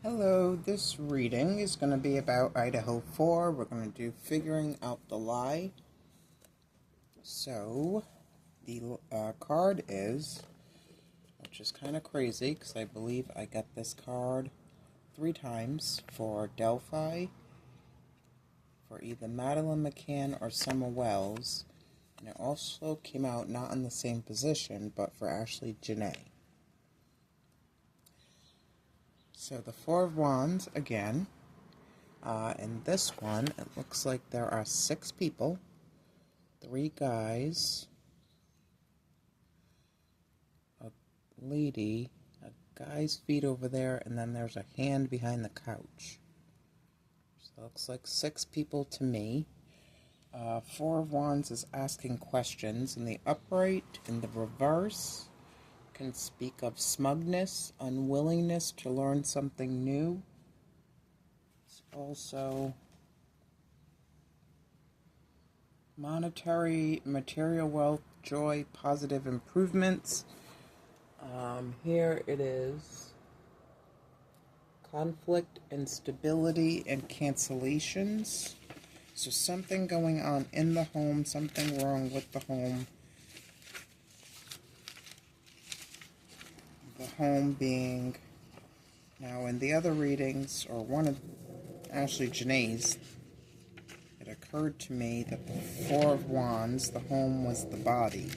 Hello, this reading is going to be about Idaho 4. We're going to do Figuring Out the Lie. So, the card is, which is kind of crazy because I believe I got this card 3 times for Delphi, for either Madeline McCann or Summer Wells, and it also came out not in the same position, but for Ashley Janae. So the Four of Wands again. In this one, it looks like there are 6 people, 3 guys, a lady, a guy's feet over there, and then there's a hand behind the couch. So it looks like 6 people to me. Four of Wands is asking questions. In the upright, in the reverse, can speak of smugness, unwillingness to learn something new. It's also monetary, material wealth, joy, positive improvements. Here it is conflict, instability, and cancellations. So something going on in the home, something wrong with the home. The home being, now in the other readings, or one of Ashley Janae's, it occurred to me that the Four of Wands, the home was the body.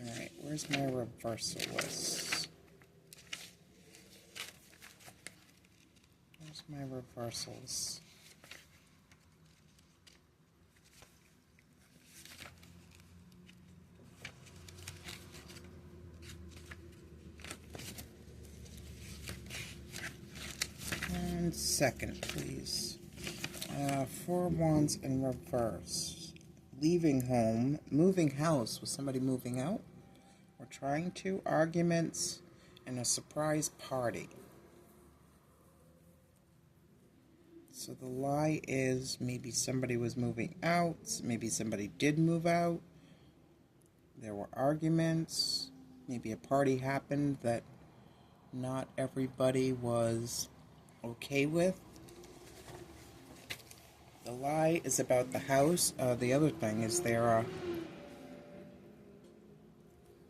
Alright, where's my reversal list? Where's my reversals? And second, please. Four of Wands in reverse. Leaving home, moving house. Was somebody moving out? Or trying to? Arguments and a surprise party. So the lie is maybe somebody was moving out. Maybe somebody did move out. There were arguments. Maybe a party happened that not everybody was okay with. The lie is about the house. The other thing is there a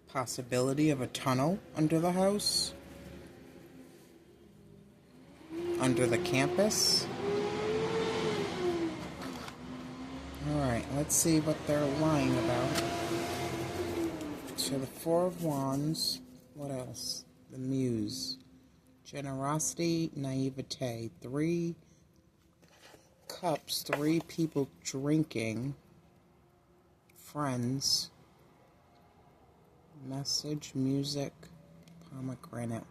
possibility of a tunnel under the house, under the campus. Alright, let's see what they're lying about. So the Four of Wands, what else? The Muse. Generosity, naivete. 3 cups, 3 people drinking. Friends. Message, music, pomegranate.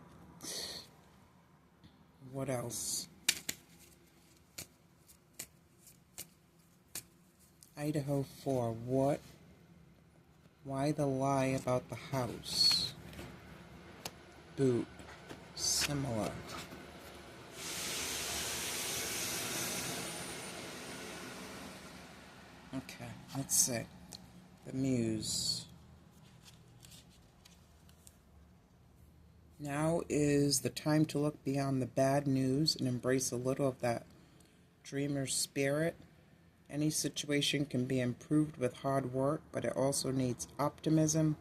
What else? Idaho 4. What? Why the lie about the house? Boot. Similar. Okay, let's see. The Muse. Now is the time to look beyond the bad news and embrace a little of that dreamer's spirit. Any situation can be improved with hard work, but it also needs optimism,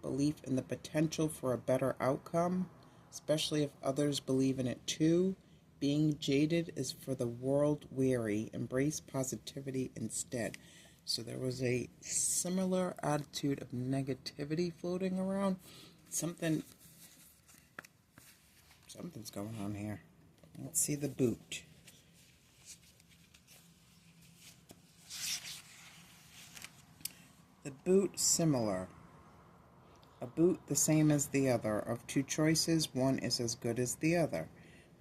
belief in the potential for a better outcome, especially if others believe in it too. Being jaded is for the world weary. Embrace positivity instead. So there was a similar attitude of negativity floating around. Something's going on here. Let's see the boot. The boot, similar. A boot the same as the other. Of 2 choices, one is as good as the other.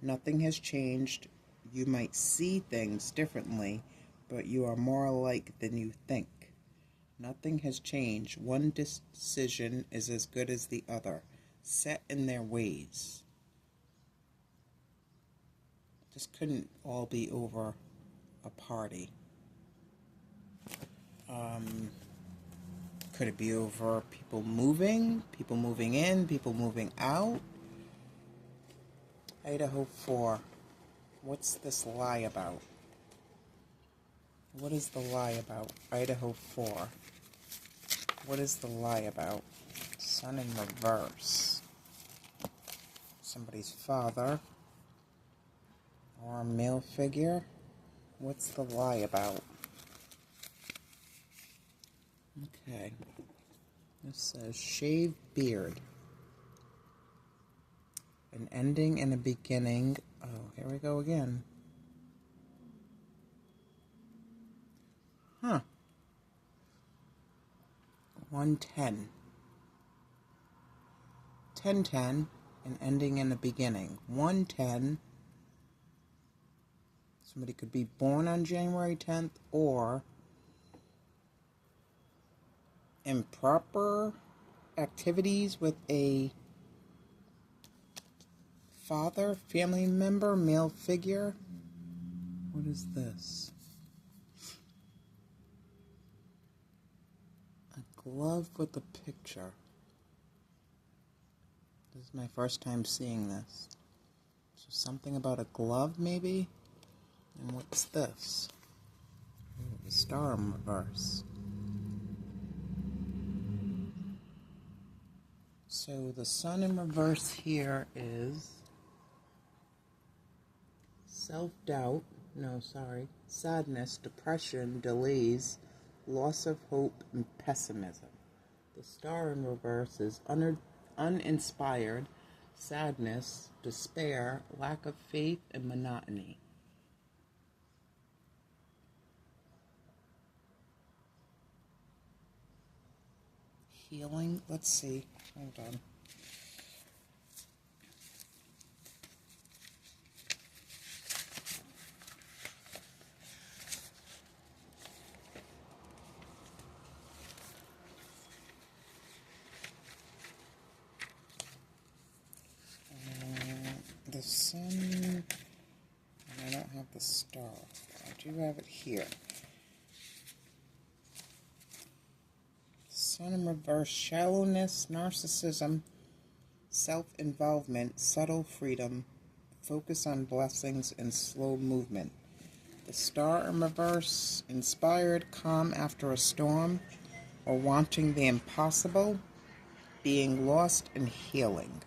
Nothing has changed. You might see things differently, but you are more alike than you think. Nothing has changed. One decision is as good as the other, set in their ways. This couldn't all be over a party. Could it be over people moving in, people moving out? Idaho 4. What's this lie about? What is the lie about? Idaho 4. What is the lie about? Sun in reverse. Somebody's father. Or a male figure. What's the lie about? Okay. This says shaved beard. An ending and a beginning. Oh, here we go again. Huh. 110. 1010. An ending and a beginning. 110. Somebody could be born on January 10th or improper activities with a father, family member, male figure. What is this? A glove with a picture. This is my first time seeing this. So something about a glove, maybe? And what's this? Ooh, the star in reverse. So the sun in reverse here is self-doubt, sadness, depression, delays, loss of hope, and pessimism. The star in reverse is uninspired, sadness, despair, lack of faith, and monotony. Healing, let's see, hold on. The sun, and I don't have the star. I do have it here. Sun in reverse, shallowness, narcissism, self-involvement, subtle freedom, focus on blessings, and slow movement. The star in reverse, inspired, calm after a storm, or wanting the impossible, being lost and healing.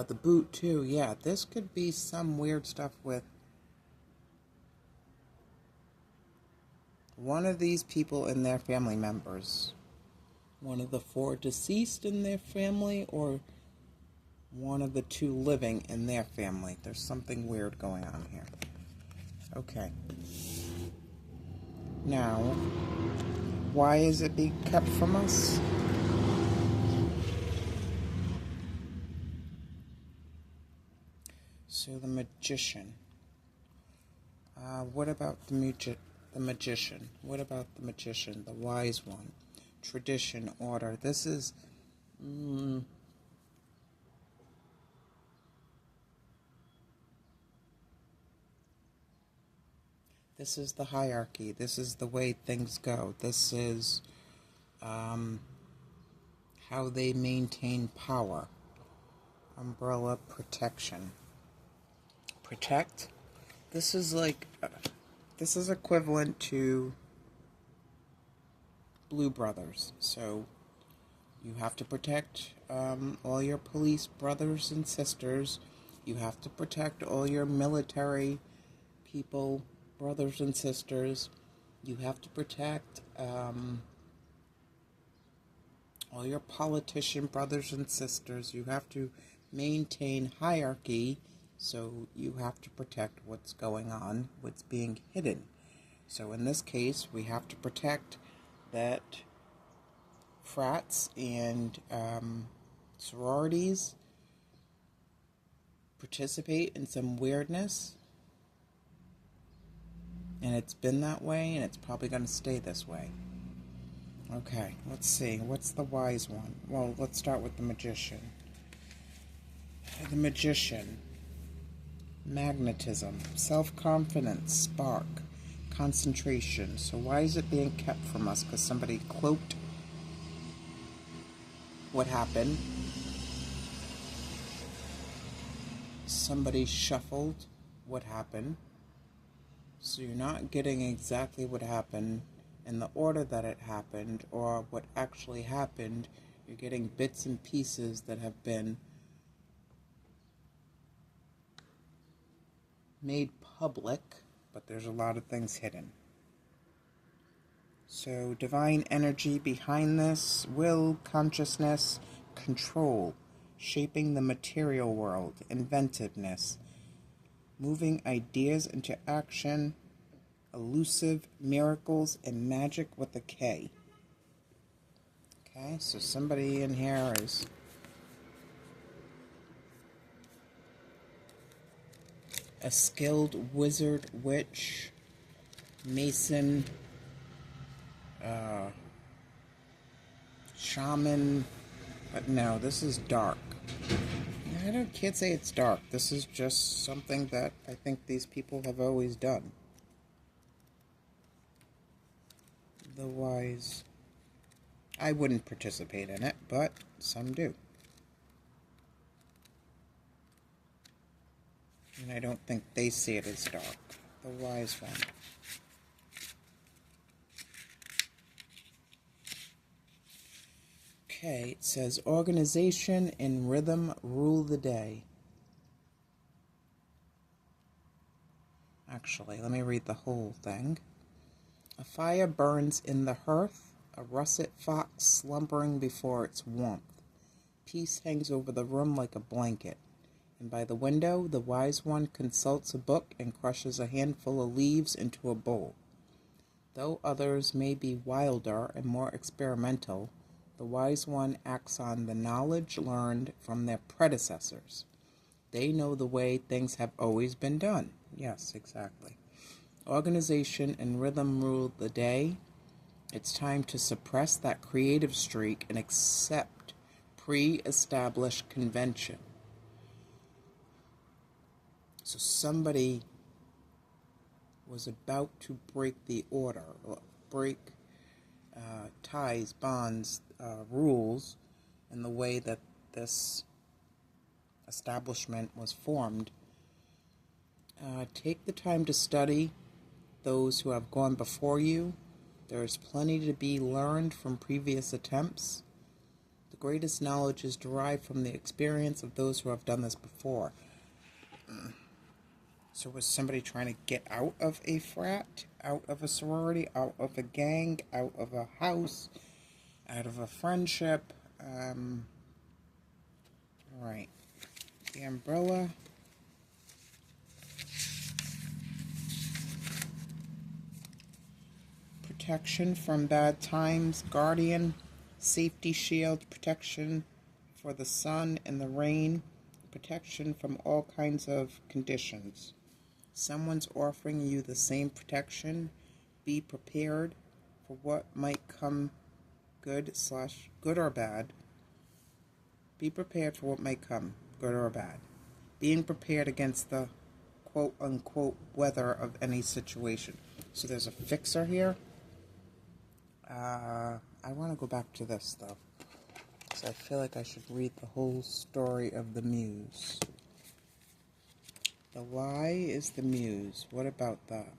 The boot too, yeah. This could be some weird stuff with one of these people and their family members. One of the 4 deceased in their family, or one of the 2 living in their family. There's something weird going on here. Okay. Now, why is it being kept from us? So the magician. What about the magician? What about the magician? The wise one. Tradition, order. This is... This is the hierarchy. This is the way things go. This is how they maintain power. Umbrella, protection. Protect. This is like, this is equivalent to Blue Brothers. So you have to protect all your police brothers and sisters. You have to protect all your military people, brothers and sisters. You have to protect all your politician brothers and sisters. You have to maintain hierarchy. So you have to protect what's going on, what's being hidden. So in this case, we have to protect that frats and sororities participate in some weirdness. And it's been that way, and it's probably going to stay this way. Okay, let's see. What's the wise one? Well, let's start with the magician. The magician. Magnetism, self-confidence, spark, concentration. So why is it being kept from us? Because somebody cloaked what happened. Somebody shuffled what happened. So you're not getting exactly what happened in the order that it happened or what actually happened. You're getting bits and pieces that have been made public, but there's a lot of things hidden. So divine energy behind this: will, consciousness, control, shaping the material world, inventiveness, moving ideas into action, elusive, miracles, and magic with a K. Okay, so somebody in here is a skilled wizard, witch, mason, shaman, but no, this is dark. Can't say it's dark. This is just something that I think these people have always done. The wise. I wouldn't participate in it, but some do. And I don't think they see it as dark. The wise one. Okay, it says organization and rhythm rule the day. Actually, let me read the whole thing. A fire burns in the hearth, a russet fox slumbering before its warmth. Peace hangs over the room like a blanket, and by the window the wise one consults a book and crushes a handful of leaves into a bowl. Though others may be wilder and more experimental, the wise one acts on the knowledge learned from their predecessors. They know the way things have always been done. Yes, exactly. Organization and rhythm rule the day. It's time to suppress that creative streak and accept pre-established convention. So somebody was about to break the order, break ties, bonds, rules, in the way that this establishment was formed. Take the time to study those who have gone before you. There is plenty to be learned from previous attempts. The greatest knowledge is derived from the experience of those who have done this before. So was somebody trying to get out of a frat, out of a sorority, out of a gang, out of a house, out of a friendship? Alright. The umbrella. Protection from bad times, guardian, safety shield, protection for the sun and the rain, protection from all kinds of conditions. Someone's offering you the same protection. Be prepared for what might come, good or bad. Be prepared for what might come, good or bad. Being prepared against the quote-unquote weather of any situation. So there's a fixer here. I want to go back to this, though, because I feel like I should read the whole story of the muse. The lie is the muse. What about that?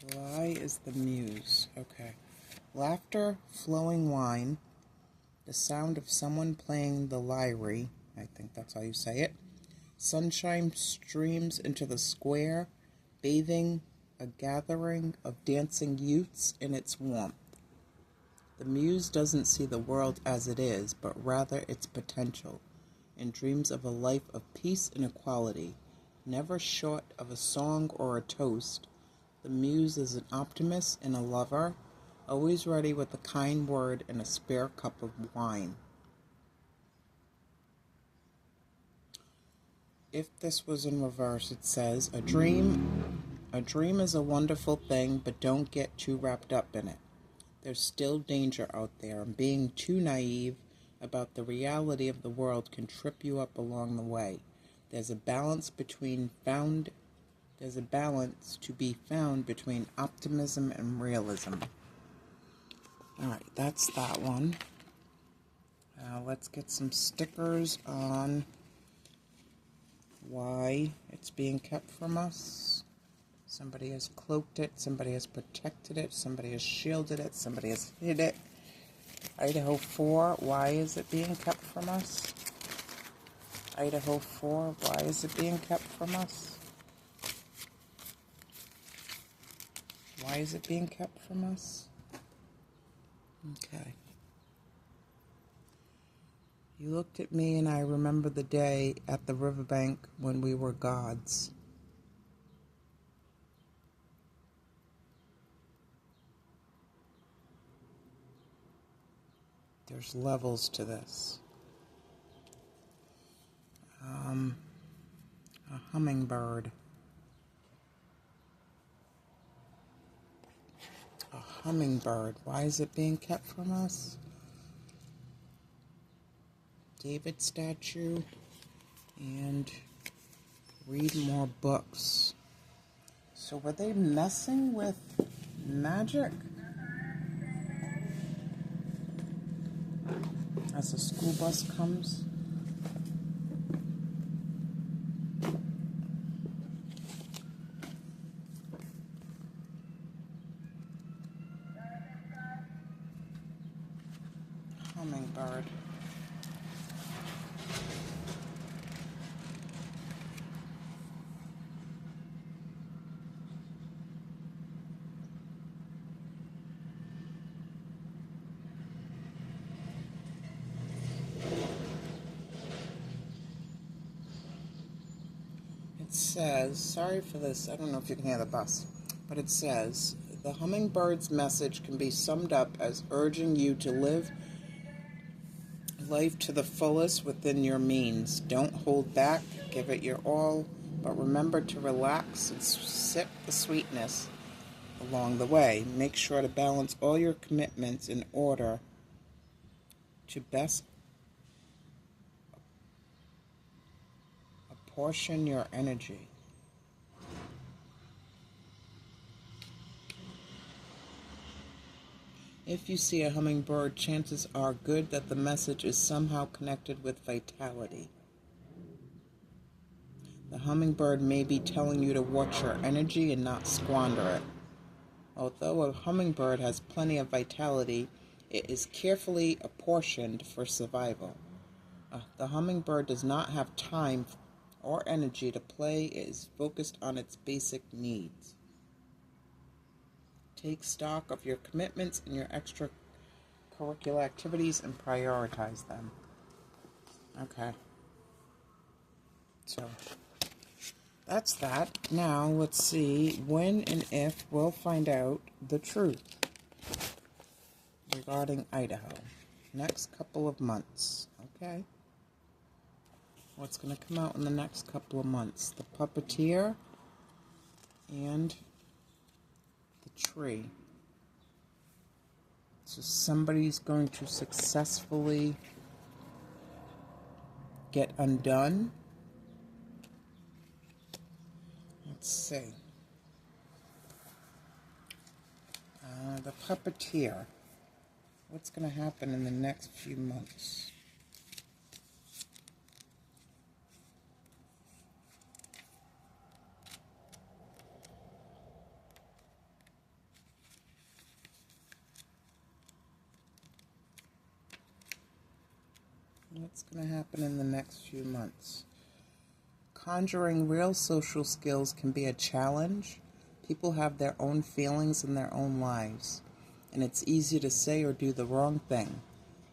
The lie is the muse. Okay. Laughter, flowing wine, the sound of someone playing the lyre, I think that's how you say it. Sunshine streams into the square, bathing a gathering of dancing youths in its warmth. The muse doesn't see the world as it is, but rather its potential, and dreams of a life of peace and equality, never short of a song or a toast. The muse is an optimist and a lover, always ready with a kind word and a spare cup of wine. If this was in reverse, it says, a dream is a wonderful thing, but don't get too wrapped up in it. There's still danger out there, and being too naive about the reality of the world can trip you up along the way. There's a balance between There's a balance to be found between optimism and realism. Alright, that's that one. Let's get some stickers on why it's being kept from us. Somebody has cloaked it, somebody has protected it, somebody has shielded it, somebody has hid it. Idaho 4, why is it being kept from us? Idaho 4, why is it being kept from us? Why is it being kept from us? Okay. You looked at me and I remember the day at the riverbank when we were gods. There's levels to this. A hummingbird. A hummingbird. Why is it being kept from us? David statue. And read more books. So were they messing with magic? As the school bus comes. Hummingbird. It says, sorry for this, I don't know if you can hear the bus, but it says, the hummingbird's message can be summed up as urging you to live life to the fullest within your means. Don't hold back, give it your all, but remember to relax and sip the sweetness along the way. Make sure to balance all your commitments in order to best apportion your energy. If you see a hummingbird, chances are good that the message is somehow connected with vitality. The hummingbird may be telling you to watch your energy and not squander it. Although a hummingbird has plenty of vitality, it is carefully apportioned for survival. The hummingbird does not have time or energy to play. It is focused on its basic needs. Take stock of your commitments and your extracurricular activities and prioritize them. Okay. So, that's that. Now, let's see when and if we'll find out the truth regarding Idaho. Next couple of months. Okay. What's going to come out in the next couple of months? The puppeteer and the tree. So somebody's going to successfully get undone. Let's see. The puppeteer. What's going to happen in the next few months? What's going to happen in the next few months? Conjuring real social skills can be a challenge. People have their own feelings in their own lives, and it's easy to say or do the wrong thing.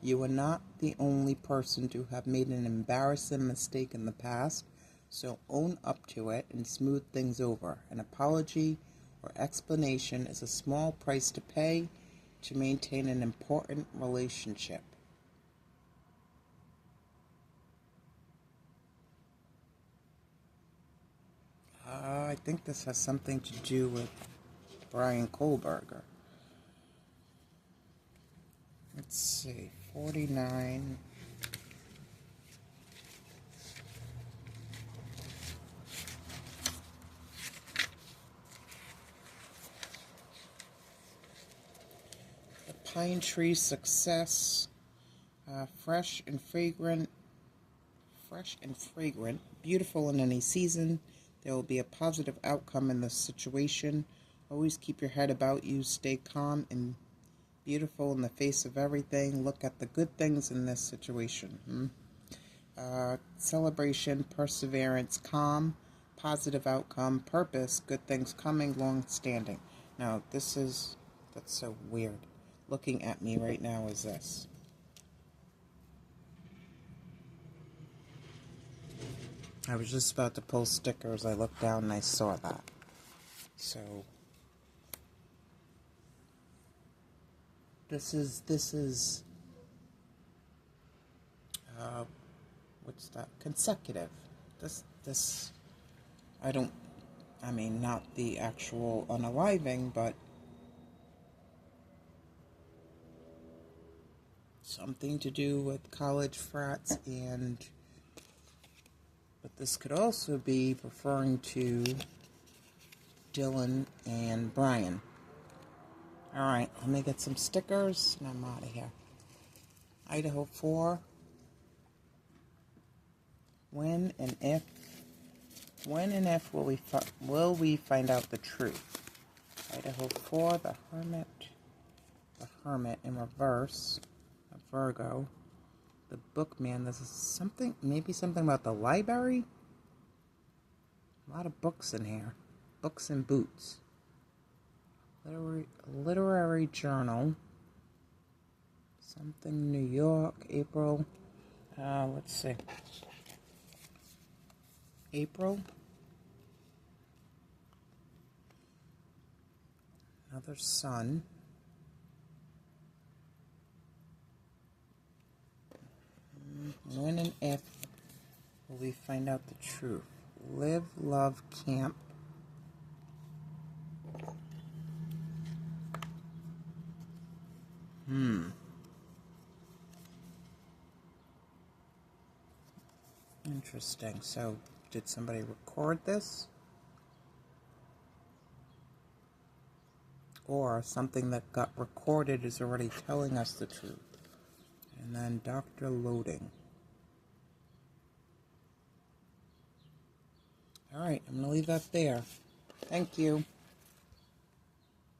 You are not the only person to have made an embarrassing mistake in the past, so own up to it and smooth things over. An apology or explanation is a small price to pay to maintain an important relationship. I think this has something to do with Brian Kohlberger. Let's see, 49. Pine tree success. Fresh and fragrant, beautiful in any season. There will be a positive outcome in this situation. Always keep your head about you. Stay calm and beautiful in the face of everything. Look at the good things in this situation. Celebration, perseverance, calm, positive outcome, purpose, good things coming, long standing. Now, that's so weird. Looking at me right now is this. I was just about to pull stickers. I looked down and I saw that. So, this is, what's that? Consecutive. Not the actual unaliving, but something to do with college frats but this could also be referring to Dylan and Brian. Alright, let me get some stickers and I'm out of here. Idaho 4. When and if will we find out the truth? Idaho 4, the Hermit in reverse, a Virgo. The Bookman, this is maybe something about the library? A lot of books in here. Books and boots. Literary journal. Something New York, April. Let's see. April. Another sun. When and if will we find out the truth? Live, love, camp. Interesting. So, did somebody record this? Or something that got recorded is already telling us the truth? And then Dr. Loading. Alright, I'm going to leave that there. Thank you.